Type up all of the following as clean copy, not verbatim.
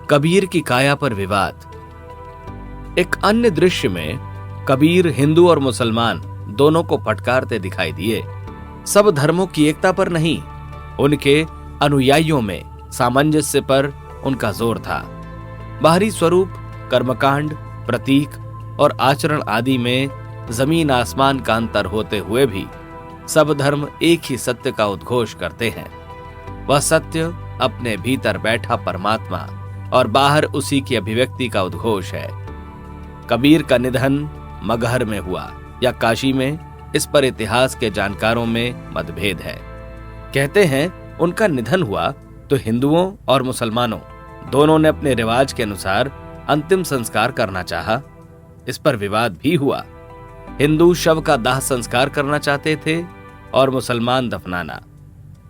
कबीर की काया पर विवाद। एक अन्य दृश्य में कबीर हिंदू और मुसलमान दोनों को फटकारते दिखाई दिए। सब धर्मों की एकता पर नहीं, उनके अनुयायियों में सामंजस्य पर उनका जोर था। बाहरी स्वरूप, कर्मकांड, प्रतीक और आचरण आदि में जमीन आसमान का अंतर होते हुए भी सब धर्म एक ही सत्य का उद्घोष करते हैं। वह सत्य अपने भीतर बैठा परमात्मा और बाहर उसी की अभिव्यक्ति का उद्घोष है। कबीर का निधन मगहर में हुआ या काशी में, इस पर इतिहास के जानकारों में मतभेद है। कहते हैं उनका निधन हुआ तो हिंदुओं और मुसलमानों दोनों ने अपने रिवाज के अनुसार अंतिम संस्कार करना चाहा। इस पर विवाद भी हुआ। हिंदू शव का दाह संस्कार करना चाहते थे और मुसलमान दफनाना।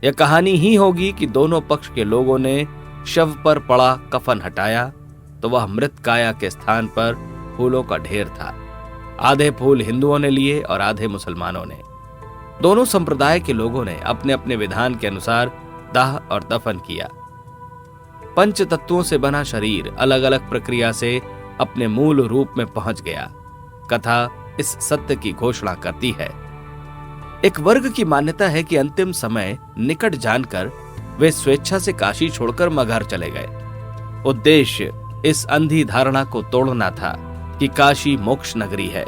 यह कहानी ही होगी कि दोनों पक्ष के लोगों ने शव पर पड़ा कफन हटाया तो वह मृत काया के स्थान पर फूलों का ढेर था। आधे फूल हिंदुओं ने लिए और आधे मुसलमानों ने। दोनों संप्रदाय के लोगों ने अपने अपने विधान के अनुसार दाह और दफन किया। पंच तत्वों से बना शरीर अलग अलग प्रक्रिया से अपने मूल रूप में पहुंच गया। कथा इस सत्य की घोषणा करती है। एक वर्ग की मान्यता है कि अंतिम समय निकट जानकर वे स्वेच्छा से काशी छोड़कर मगहर चले गए। उद्देश्य इस अंधी धारणा को तोड़ना था कि काशी मोक्ष नगरी है,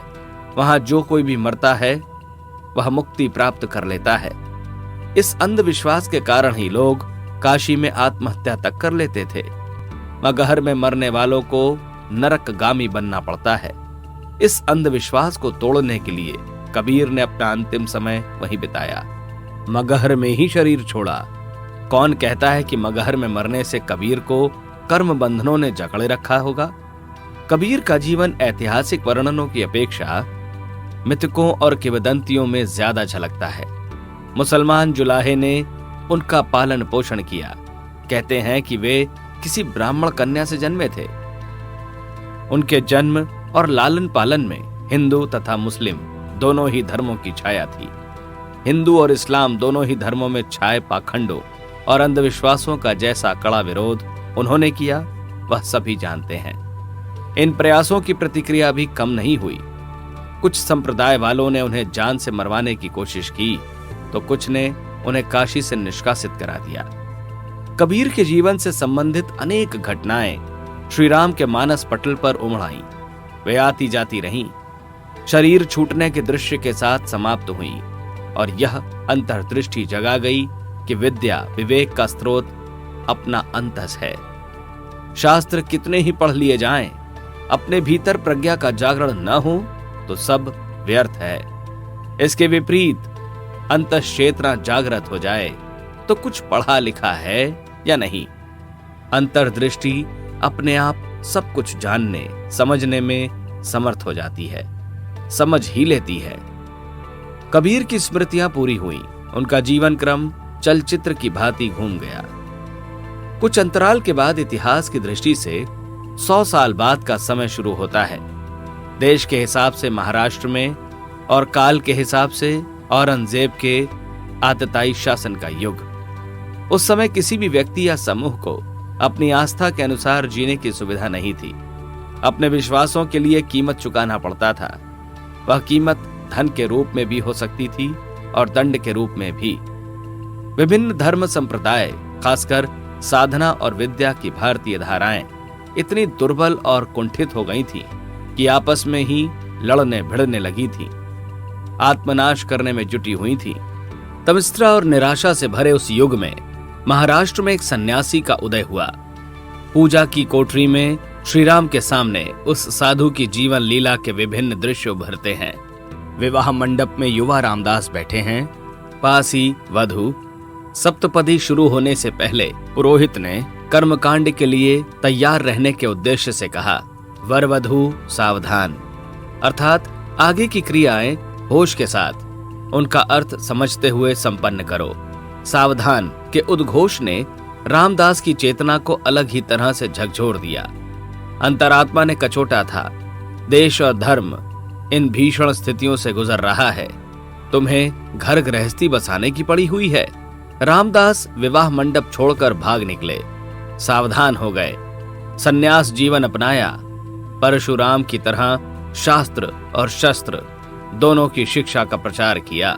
वहां जो कोई भी मरता है वह मुक्ति प्राप्त कर लेता है। इस अंधविश्वास के कारण ही लोग काशी में आत्महत्या तक कर लेते थे। मगहर में मरने वालों को नरकगामी बनना पड़ता है। इस अंधविश्वास को तोड़ने के लिए कबीर ने अपना अंतिम समय वहीं बिताया। मगहर में ही शरीर छोड़ा। कौन कहता है कि मगहर में मरने से कबीर को कर्म बंधनों ने जकड़े रखा होगा? कबीर का जीवन ऐतिहासिक वर्णनों की अपेक्षा मिथकों और किंवदंतियों में ज्यादा झलकता है। मुसलमान जुलाहे ने उनका पालन पोषण किया। कहते हैं कि वे किसी ब्राह्मण कन्या से जन्मे थे। उनके जन्म और लालन पालन में हिंदू तथा मुस्लिम दोनों ही धर्मों की छाया थी। हिंदू और इस्लाम दोनों ही धर्मों में छाए पाखंडों और अंधविश्वासों का जैसा कड़ा विरोध उन्होंने किया, वह सभी जानते हैं। इन प्रयासों की प्रतिक्रिया भी कम नहीं हुई। कुछ संप्रदाय वालों ने उन्हें जान से मरवाने की कोशिश की तो कुछ ने उन्हें काशी से निष्कासित करा दिया। कबीर के जीवन से संबंधित अनेक घटनाएं श्री राम के मानस पटल पर उमड़ आईं। वे आती जाती रहीं, शरीर छूटने के दृश्य के साथ समाप्त हुई और यह अंतर्दृष्टि जगा गई कि विद्या विवेक का स्रोत अपना अंतस है। शास्त्र कितने ही पढ़ लिए जाएं, अपने भीतर प्रज्ञा का जागरण न हो तो सब व्यर्थ है। इसके विपरीत अंतश्चेतना जागृत हो जाए तो कुछ पढ़ा लिखा है या नहीं। अंतर्दृष्टि अपने आप सब कुछ जानने समझने में समर्थ हो जाती है, समझ ही लेती है। कबीर की स्मृतियां पूरी हुई। उनका जीवन क्रम चलचित्र की भांति घूम गया। कुछ अंतराल के बाद इतिहास की दृष्टि से 100 साल बाद का समय शुरू होता है। देश के हिसाब से महाराष्ट्र में और काल के हिसाब से औरंगजेब के आतताई शासन का युग। उस समय किसी भी व्यक्ति या समूह को अपनी आस्था के अनुसार जीने की सुविधा नहीं थी। अपने विश्वासों के लिए कीमत चुकाना पड़ता था। वह कीमत धन के रूप में भी हो सकती थी और दंड के रूप में भी। विभिन्न धर्म संप्रदाय, खासकर साधना और विद्या की भारतीय धाराएं इतनी दुर्बल और कुंठित हो गई थीं कि आपस में ही लड़ने भिड़ने लगी थीं, आत्मनाश करने में जुटी हुई थीं। तमिस्त्रा और निराशा से भरे उस युग में महाराष्ट्र में एक सन्यासी का उदय हुआ। पूजा की कोठरी में श्री राम के सामने उस साधु की जीवन लीला के विभिन्न दृश्य उभरते हैं। विवाह मंडप में युवा रामदास बैठे हैं, पास ही वधू। सप्तपदी शुरू होने से पहले पुरोहित ने कर्मकांड के लिए तैयार रहने के उद्देश्य से कहा, वर वधू सावधान, अर्थात आगे की क्रियाएं होश के साथ उनका अर्थ समझते हुए संपन्न करो। सावधान के उद्घोष ने रामदास की चेतना को अलग ही तरह से झकझोर दिया। अंतरात्मा ने कचोटा था, देश और धर्म इन भीषण स्थितियों से गुजर रहा है, तुम्हें घर गृहस्थी बसाने की पड़ी हुई है। रामदास विवाह मंडप छोड़कर भाग निकले, सावधान हो गए। सन्यास जीवन अपनाया। परशुराम की तरह शास्त्र और शस्त्र दोनों की शिक्षा का प्रचार किया।